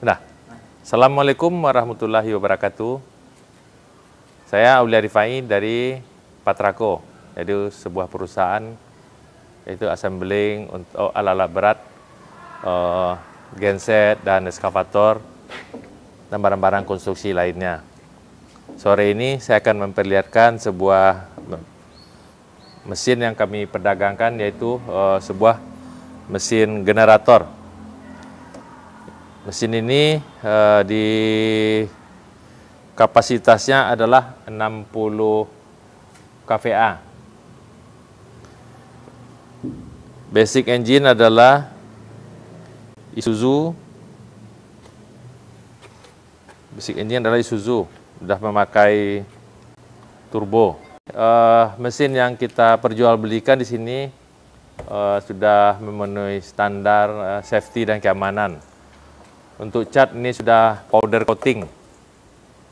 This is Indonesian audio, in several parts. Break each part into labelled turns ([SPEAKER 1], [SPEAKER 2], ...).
[SPEAKER 1] Nah, Assalamualaikum warahmatullahi wabarakatuh. Saya Aulia Rifai dari Patrako, yaitu sebuah perusahaan yaitu assembling untuk alat-alat berat, genset dan eskavator dan barang-barang konstruksi lainnya. Sore ini saya akan memperlihatkan sebuah mesin yang kami perdagangkan, yaitu sebuah mesin generator. Mesin ini di kapasitasnya adalah 60 kVA. Basic engine adalah Isuzu. Basic engine adalah Isuzu, sudah memakai turbo. Mesin yang kita perjualbelikan di sini sudah memenuhi standar safety dan keamanan. Untuk cat ini sudah powder coating,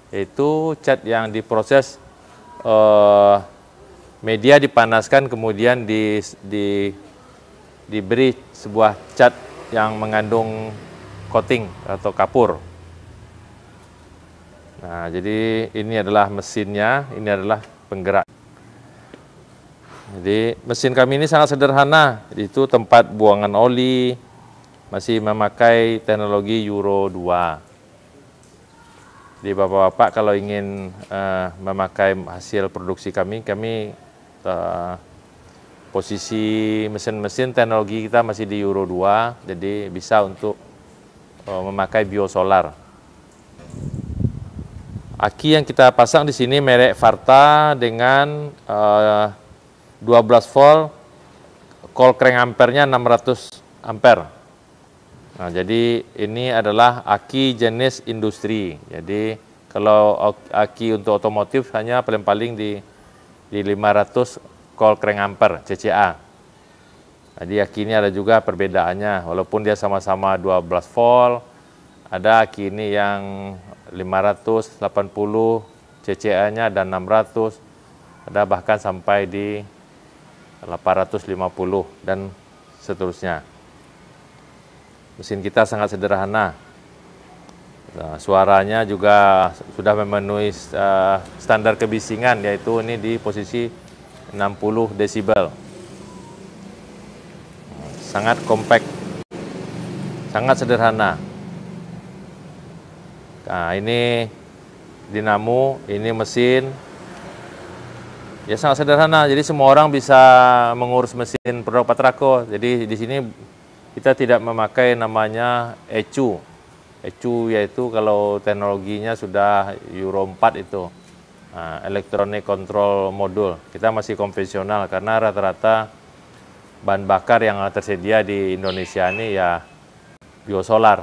[SPEAKER 1] yaitu cat yang diproses, media dipanaskan kemudian diberi sebuah cat yang mengandung coating atau kapur. Nah, jadi ini adalah mesinnya, ini adalah penggerak. Jadi mesin kami ini sangat sederhana, itu tempat buangan oli, masih memakai teknologi Euro 2. Jadi bapak-bapak kalau ingin memakai hasil produksi kami posisi mesin-mesin teknologi kita masih di Euro 2, jadi bisa untuk memakai biosolar. Aki yang kita pasang di sini merek Varta dengan 12 volt, call crank ampernya 600 ampere. Nah, jadi ini adalah aki jenis industri. Jadi kalau aki untuk otomotif hanya paling-paling di 500 call crank ampere CCA. Jadi aki ini ada juga perbedaannya, walaupun dia sama-sama 12 volt, ada aki ini yang 580 CCA-nya dan 600, ada bahkan sampai di 850 dan seterusnya. Mesin kita sangat sederhana. Nah, suaranya juga sudah memenuhi standar kebisingan, yaitu ini di posisi 60 desibel. Sangat compact, sangat sederhana. Nah, ini dinamo, ini mesin. Ya sangat sederhana, jadi semua orang bisa mengurus mesin produk Patrako. Jadi di sini kita tidak memakai namanya ECU. ECU yaitu kalau teknologinya sudah Euro 4 itu, Electronic Control Module. Kita masih konvensional karena rata-rata bahan bakar yang tersedia di Indonesia ini ya biosolar.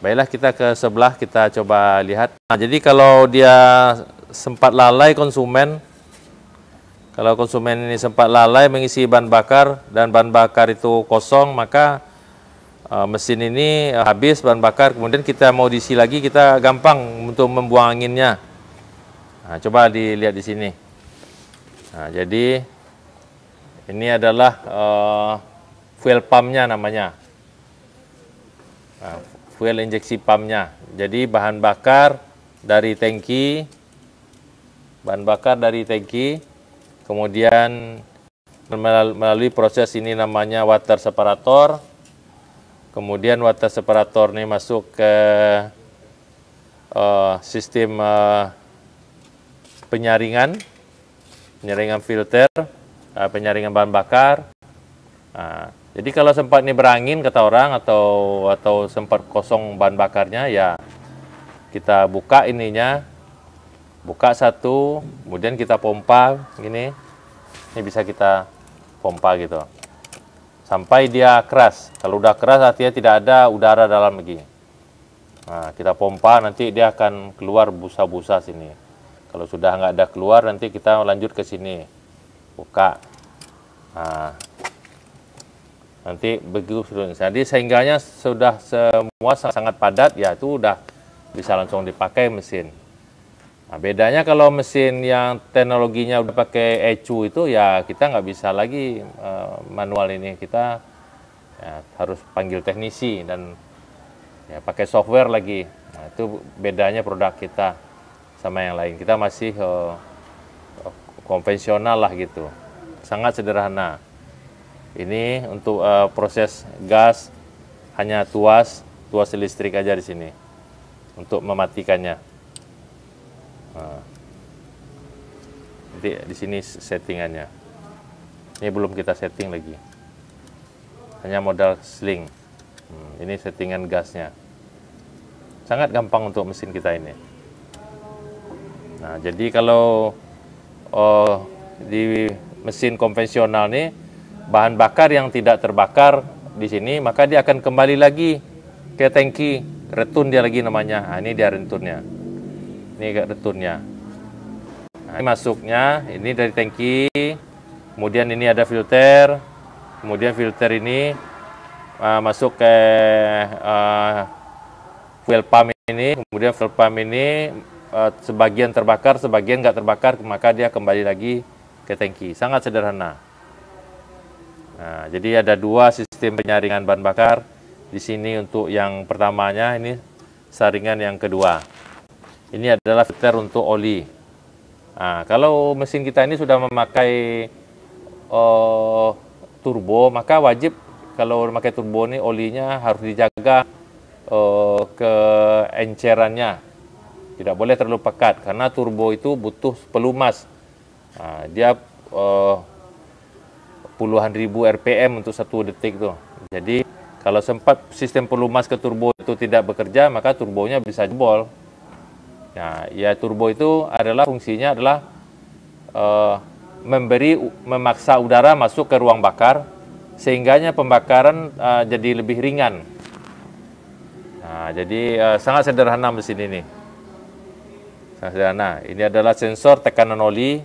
[SPEAKER 1] Baiklah kita ke sebelah, kita coba lihat. Nah, jadi kalau dia sempat lalai konsumen, kalau konsumen ini sempat lalai mengisi bahan bakar dan bahan bakar itu kosong, maka mesin ini habis bahan bakar, kemudian kita mau diisi lagi, kita gampang untuk membuang anginnya. Nah, coba dilihat di sini. Nah, jadi ini adalah fuel pumpnya namanya. Nah, fuel injeksi pumpnya. Jadi bahan bakar dari tangki, kemudian melalui proses ini namanya water separator. Kemudian water separator ini masuk ke sistem penyaringan filter, penyaringan bahan bakar. Nah, jadi kalau sempat ini berangin kata orang atau sempat kosong bahan bakarnya, ya kita buka ininya. Buka satu, kemudian kita pompa gini. Ini bisa kita pompa gitu. Sampai dia keras. Kalau udah keras artinya tidak ada udara dalam lagi. Nah, kita pompa, nanti dia akan keluar busa-busa sini. Kalau sudah nggak ada keluar, nanti kita lanjut ke sini. Buka. Nah, nanti begitu. Jadi sehingganya sudah semua sangat padat, ya itu udah bisa langsung dipakai mesin. Nah, bedanya kalau mesin yang teknologinya udah pakai ECU itu, ya kita nggak bisa lagi manual ini, kita ya, harus panggil teknisi dan Ya, pakai software lagi. Nah, itu bedanya produk kita sama yang lain. Kita masih konvensional lah gitu. Sangat sederhana. Ini untuk proses gas hanya tuas listrik aja di sini untuk mematikannya. Nah, nanti di sini settingannya. Ini belum kita setting lagi. Hanya modal sling. Ini settingan gasnya. Sangat gampang untuk mesin kita ini. Nah, jadi kalau di mesin konvensional nih, bahan bakar yang tidak terbakar di sini, maka dia akan kembali lagi ke tangki. Retun dia lagi namanya. Nah, ini dia retunnya. Ini retunnya. Nah, ini masuknya, ini dari tangki. Kemudian ini ada filter. Kemudian filter ini masuk ke fuel pump ini. Kemudian fuel pump ini sebagian terbakar, sebagian nggak terbakar, maka dia kembali lagi ke tangki. Sangat sederhana. Nah, jadi ada dua sistem penyaringan bahan bakar. Di sini untuk yang pertamanya, ini saringan yang kedua. Ini adalah filter untuk oli. Nah, kalau mesin kita ini sudah memakai turbo, maka wajib kalau memakai turbo ini olinya harus dijaga keencerannya. Tidak boleh terlalu pekat karena turbo itu butuh pelumas. Nah, dia puluhan ribu RPM untuk 1 detik tuh. Jadi kalau sempat sistem pelumas ke turbo itu tidak bekerja, maka turbonya bisa jebol. Nah, ya turbo itu adalah fungsinya adalah memaksa udara masuk ke ruang bakar sehingganya pembakaran jadi lebih ringan. Nah, jadi sangat sederhana mesin ini. Sangat sederhana. Ini adalah sensor tekanan oli.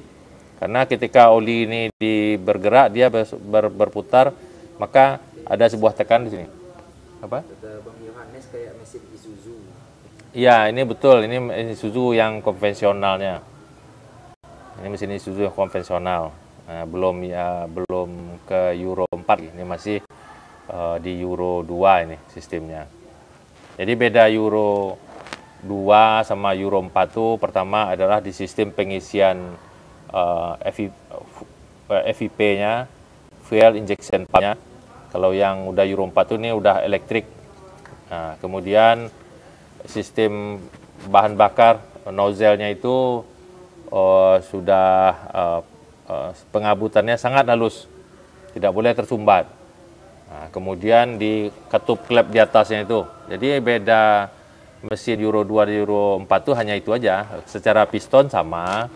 [SPEAKER 1] Karena ketika oli ini bergerak, dia berputar, maka ada sebuah tekanan di sini. Apa?
[SPEAKER 2] Kata Bang Yohanes kayak mesin Isuzu.
[SPEAKER 1] Iya, ini betul. Ini Isuzu yang konvensionalnya. Ini mesin Isuzu yang konvensional. Nah, belum ke Euro 4. Ini masih di Euro 2 ini sistemnya. Jadi beda Euro 2 sama Euro 4 itu pertama adalah di sistem pengisian FIP-nya, fuel injection pump-nya. Kalau yang udah Euro 4 itu ini udah elektrik. Nah, kemudian sistem bahan bakar nozzle-nya itu sudah pengabutannya sangat halus, tidak boleh tersumbat. Nah, kemudian di katup klep di atasnya itu. Jadi beda mesin Euro 2 dan Euro 4 itu hanya itu aja. Secara piston sama,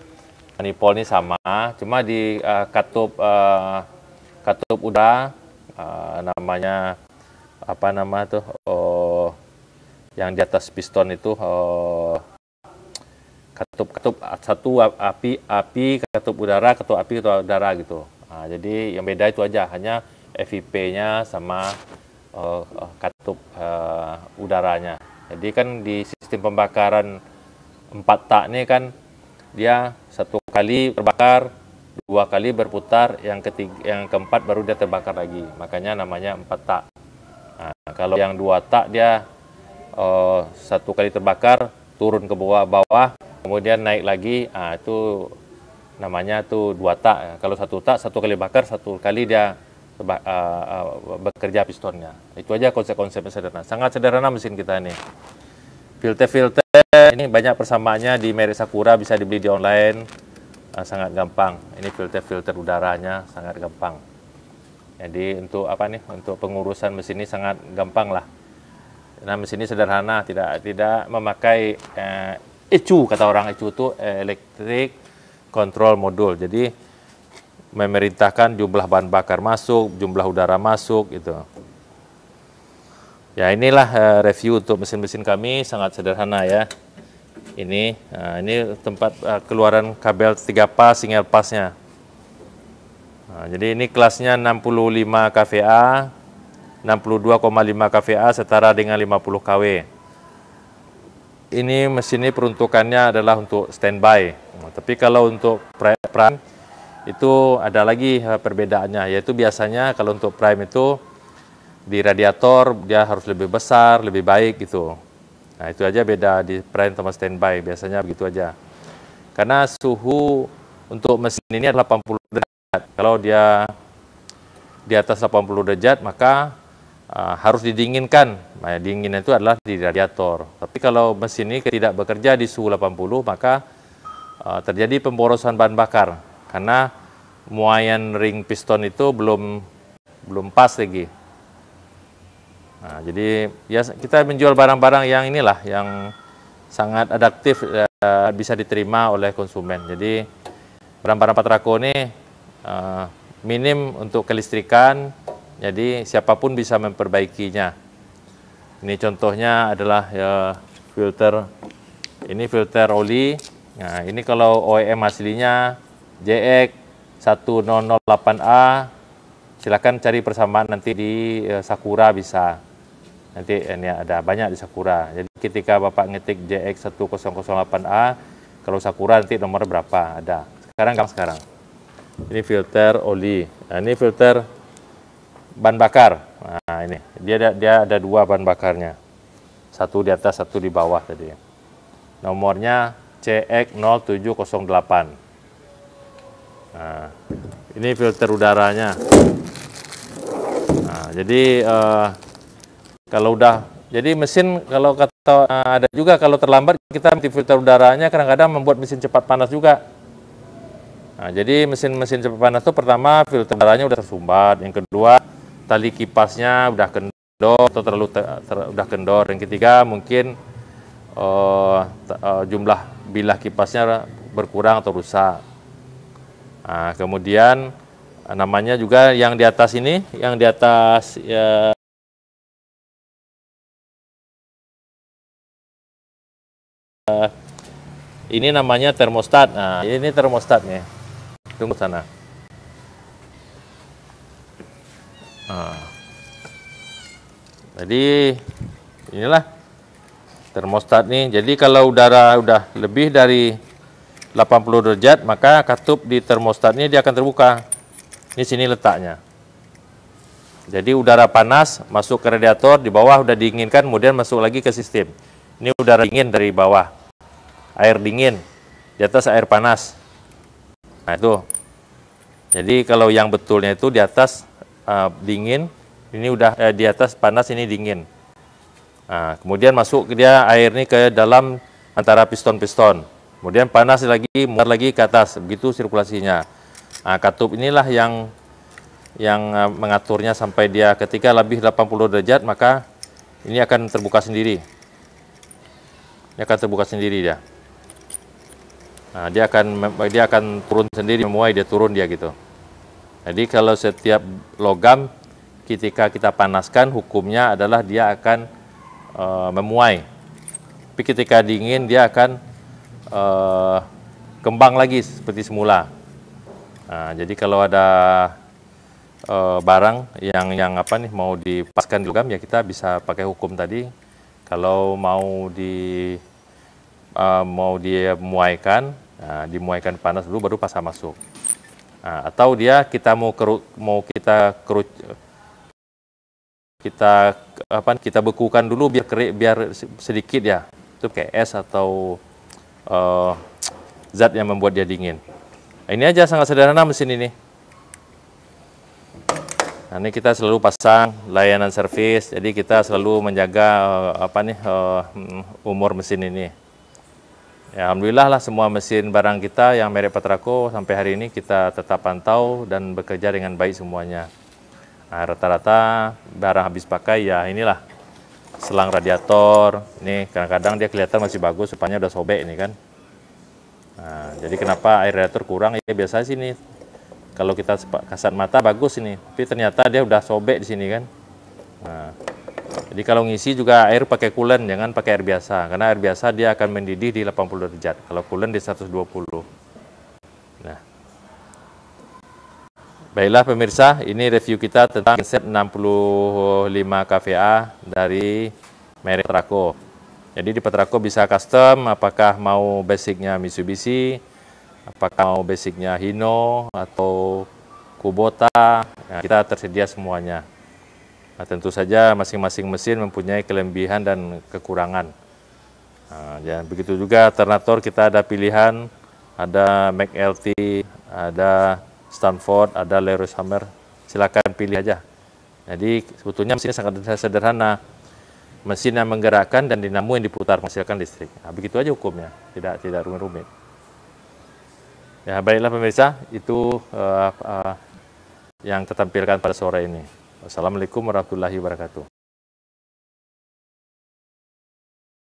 [SPEAKER 1] manifold ini sama, cuma di katup udara namanya apa nama tuh yang di atas piston itu katup satu api katup udara gitu. Nah, jadi yang beda itu aja, hanya FIP-nya sama katup udaranya. Jadi kan di sistem pembakaran 4 tak ini kan dia 1 kali terbakar, 2 kali berputar, yang keempat baru dia terbakar lagi. Makanya namanya 4 tak. Nah, kalau yang 2 tak dia 1 kali terbakar, turun ke bawah, kemudian naik lagi. Nah, itu namanya tuh 2 tak. Kalau 1 tak, 1 kali bakar, 1 kali dia bekerja pistonnya. Itu aja konsep-konsepnya sederhana. Sangat sederhana mesin kita ini. Filter ini banyak persamaannya di merek Sakura, bisa dibeli di online. Sangat gampang. Ini filter udaranya sangat gampang. Jadi untuk apa nih? Untuk pengurusan mesin ini sangat gampang lah. Nah, mesin ini sederhana, tidak memakai ECU, kata orang ECU itu electric control module. Jadi memerintahkan jumlah bahan bakar masuk, jumlah udara masuk gitu. Ya, inilah review untuk mesin-mesin kami, sangat sederhana ya. Ini tempat keluaran kabel 3 pas, single pasnya. Nah, jadi ini kelasnya 65 kVA, 62,5 kVA setara dengan 50 kW. Ini mesin ini peruntukannya adalah untuk standby. Nah, tapi kalau untuk prime itu ada lagi perbedaannya, yaitu biasanya kalau untuk prime itu di radiator dia harus lebih besar, lebih baik gitu. Nah, itu aja beda di prime sama standby, biasanya begitu aja. Karena suhu untuk mesin ini adalah 80 derajat. Kalau dia di atas 80 derajat, maka harus didinginkan. Nah, dinginnya itu adalah di radiator. Tapi kalau mesin ini tidak bekerja di suhu 80, maka terjadi pemborosan bahan bakar. Karena muaian ring piston itu belum pas lagi. Nah, jadi ya kita menjual barang-barang yang inilah yang sangat adaptif, bisa diterima oleh konsumen. Jadi barang-barang Patraco ini minim untuk kelistrikan, jadi siapapun bisa memperbaikinya. Ini contohnya adalah filter, ini filter oli. Nah, ini kalau OEM aslinya JX 1008A, silakan cari persamaan nanti di Sakura bisa. Nanti ini ada banyak di Sakura. Jadi ketika Bapak ngetik JX 1008A, kalau Sakura nanti nomor berapa ada. Sekarang. Ini filter oli. Nah, ini filter ban bakar. Nah, ini dia ada dua ban bakarnya. Satu di atas, satu di bawah tadi. Nomornya CX0708. Nah, ini filter udaranya. Nah, jadi kalau jadi mesin kalau kata ada juga kalau terlambat kita ganti filter udaranya, kadang-kadang membuat mesin cepat panas juga. Nah, jadi mesin-mesin cepat panas itu pertama filter udaranya udah tersumbat, yang kedua tali kipasnya udah kendor atau udah kendor, yang ketiga mungkin jumlah bilah kipasnya berkurang atau rusak. Nah, kemudian namanya juga yang di atas ini, yang di atas ya, ini namanya termostat. Nah, ini termostatnya. Tunggu sana. Nah, jadi inilah termostat nih. Jadi kalau udara udah lebih dari 80 derajat, maka katup di termostat ini dia akan terbuka. Ini sini letaknya. Jadi udara panas masuk ke radiator, di bawah udah diinginkan, kemudian masuk lagi ke sistem. Ini udara dingin dari bawah, air dingin, di atas air panas. Nah itu. Jadi kalau yang betulnya itu di atas dingin, ini udah di atas panas, ini dingin. Nah, kemudian masuk dia air ini ke dalam antara piston-piston. Kemudian panas lagi, muat lagi ke atas, begitu sirkulasinya. Nah, katup inilah yang mengaturnya sampai dia ketika lebih 80 derajat, maka ini akan terbuka sendiri. Ini akan terbuka sendiri dia. Nah, dia akan turun sendiri, memuai, dia turun dia gitu. Jadi kalau setiap logam ketika kita panaskan, hukumnya adalah dia akan memuai. Tapi ketika dingin dia akan kembang lagi seperti semula. Nah, jadi kalau ada barang yang apa nih mau dipaskan di logam, ya kita bisa pakai hukum tadi. Kalau mau dia muaikan, nah, dimuaikan panas dulu baru pasang masuk. Nah, atau kita kita bekukan dulu biar sedikit ya. Itu kayak es atau zat yang membuat dia dingin. Nah, ini aja sangat sederhana mesin ini. Nah, ini kita selalu pasang layanan servis, jadi kita selalu menjaga umur mesin ini. Ya, alhamdulillah lah semua mesin barang kita yang merek Patraco sampai hari ini kita tetap pantau dan bekerja dengan baik semuanya. Nah, rata-rata barang habis pakai ya inilah selang radiator. Ini kadang-kadang dia kelihatan masih bagus, rupanya udah sobek ini kan. Nah, jadi kenapa air radiator kurang? Ya biasa sini. Kalau kita kasat mata bagus ini, tapi ternyata dia udah sobek di sini kan. Nah, jadi kalau ngisi juga air pakai coolant, jangan pakai air biasa. Karena air biasa dia akan mendidih di 80 derajat. Kalau coolant di 120. Nah, baiklah pemirsa, ini review kita tentang genset 65 kVA dari merek Patraco. Jadi di Patraco bisa custom, apakah mau basicnya Mitsubishi, apakah mau basicnya Hino atau Kubota, nah, kita tersedia semuanya. Nah, tentu saja masing-masing mesin mempunyai kelebihan dan kekurangan. Nah, dan begitu juga alternator kita ada pilihan, ada McLT, ada Stanford, ada Leroy Hammer. Silakan pilih aja. Jadi sebetulnya mesinnya sangat sederhana. Mesin yang menggerakkan dan dinamo yang diputar menghasilkan listrik. Nah, begitu aja hukumnya, tidak rumit-rumit. Ya, baiklah pemirsa, itu yang kita tampilkan pada sore ini. Wassalamualaikum warahmatullahi wabarakatuh.